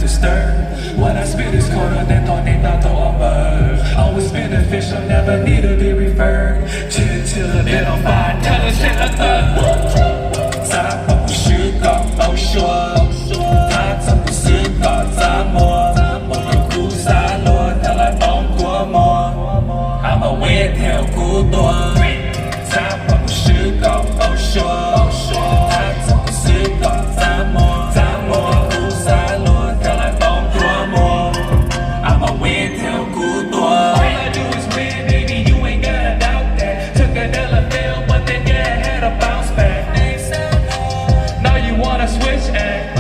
to stir. What I spit is colder than tornado or bird. Always beneficial, never need to be referred. Chill till a bit on fire, tell us in the third. Time for sugar, oh sure. Time for sugar, time more. Cú xa lùa, theo lại bóng của mùa. I'm a win theo cú tua. Time for sugar, oh sure. Time for sugar, time more. Cú xa lùa, theo lại bóng của mùa. I'm a win theo cú tua. All I do is win, baby, you ain't gotta doubt that. Took another fail, but then yeah, I had a bounce back. Now you wanna switch act.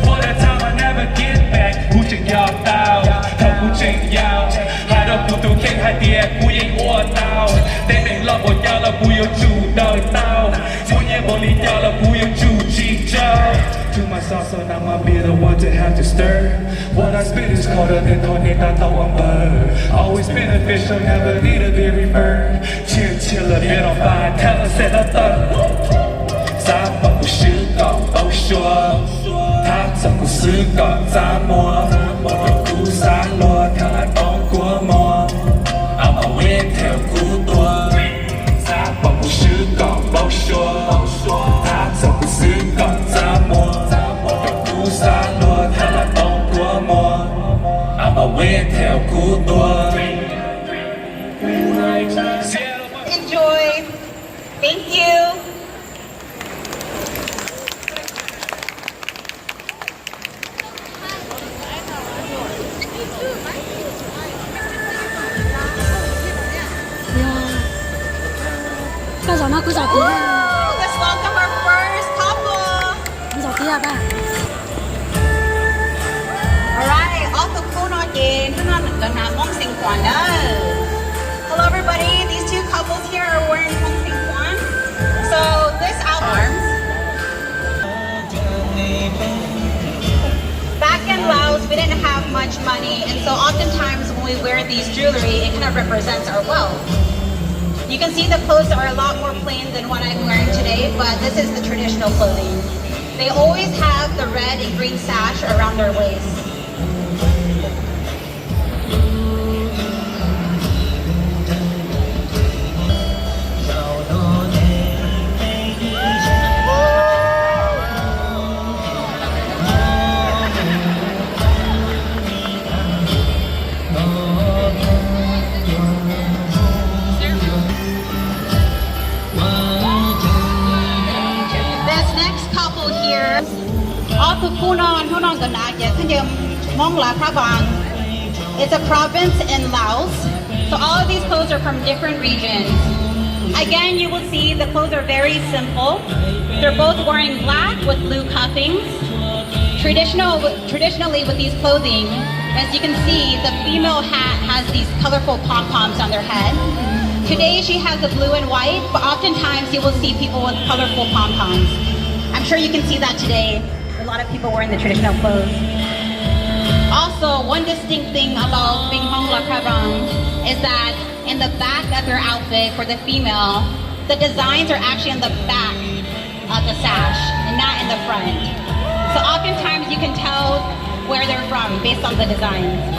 For the time I never get back. Hú chừng yào tao, thầm hú chừng yào. Hai đôi phụ tụ khen hai tia, cú yên ua tao. Tên định lo bộ nhau là cú yêu chủ đời tao. Cú yên bộ lý nhau là cú yêu chủ chỉ trao. To myself, so now I'll be the one to have to stir. What I spit is colder than tornado or bird. Always beneficial, never need to be referred. Chill a bit on fire, tell us in the third. Time for sugar, oh sure. Time for sugar, time more. Cú xa lùa, theo lại bóng của mùa. I'm a win theo cú tua. Time for sugar, oh sure. Time for sugar, time more. Cú xa lùa, theo lại bóng của mùa. I'm a win theo cú tua. Enjoy. Thank you. Let's welcome our first couple. Alright, also cool again. Hello everybody, these two couples here are wearing Hmong Seattle. So this arms. Back in Laos, we didn't have much money, and so oftentimes when we wear these jewelry, it kind of represents our wealth. You can see the clothes are a lot more plain than what I'm wearing today, but this is the traditional clothing. They always have the red and green sash around their waist. It's a province in Laos, so all of these clothes are from different regions. Again, you will see the clothes are very simple. They're both wearing black with blue cuffings. Traditionally with these clothing, as you can see, the female hat has these colorful pom-poms on their head. Today she has the blue and white, but oftentimes you will see people with colorful pom-poms. I'm sure you can see that today. A lot of people wearing the traditional clothes. Also, one distinct thing about being Hmong Lakarang is that in the back of their outfit for the female, the designs are actually on the back of the sash and not in the front. So oftentimes you can tell where they're from based on the designs.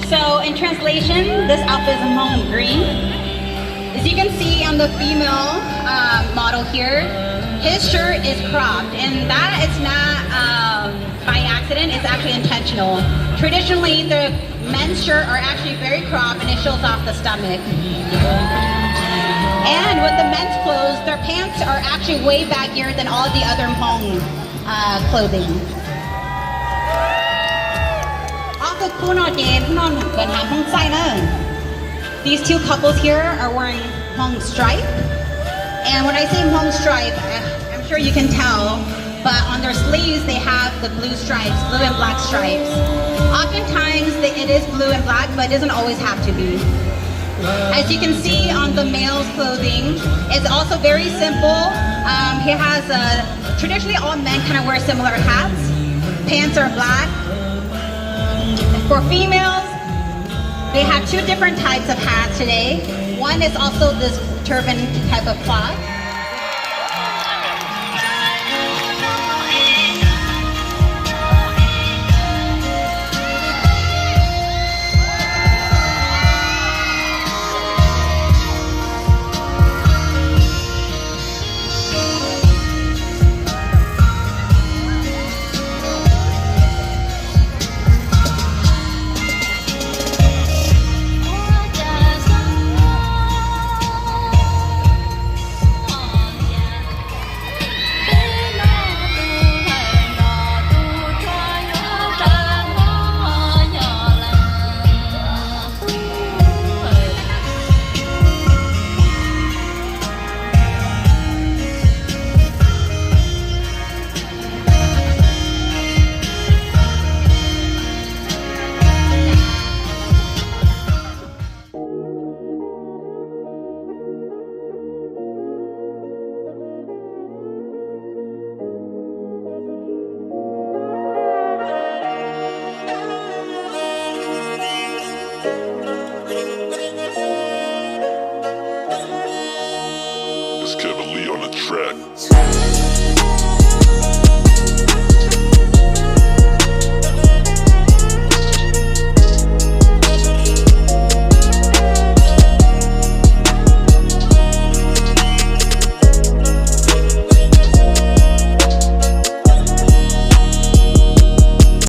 So in translation, this outfit is Hmong green. As you can see on the female model here, his shirt is cropped, and that is not by accident, it's actually intentional. Traditionally, the men's shirt are actually very cropped and it shows off the stomach. And with the men's clothes, their pants are actually way baggier than all the other Hmong clothing. These two couples here are wearing Hmong stripe. And when I say Hmong stripe, I'm sure you can tell, but on their sleeves they have the blue stripes, blue and black stripes. Oftentimes it is blue and black, but it doesn't always have to be. As you can see on the male's clothing, it's also very simple. He has traditionally all men kind of wear similar hats. Pants are black. For females, they have two different types of hats today. One is also this turban type of cloth. It's Kevin Lee on the track.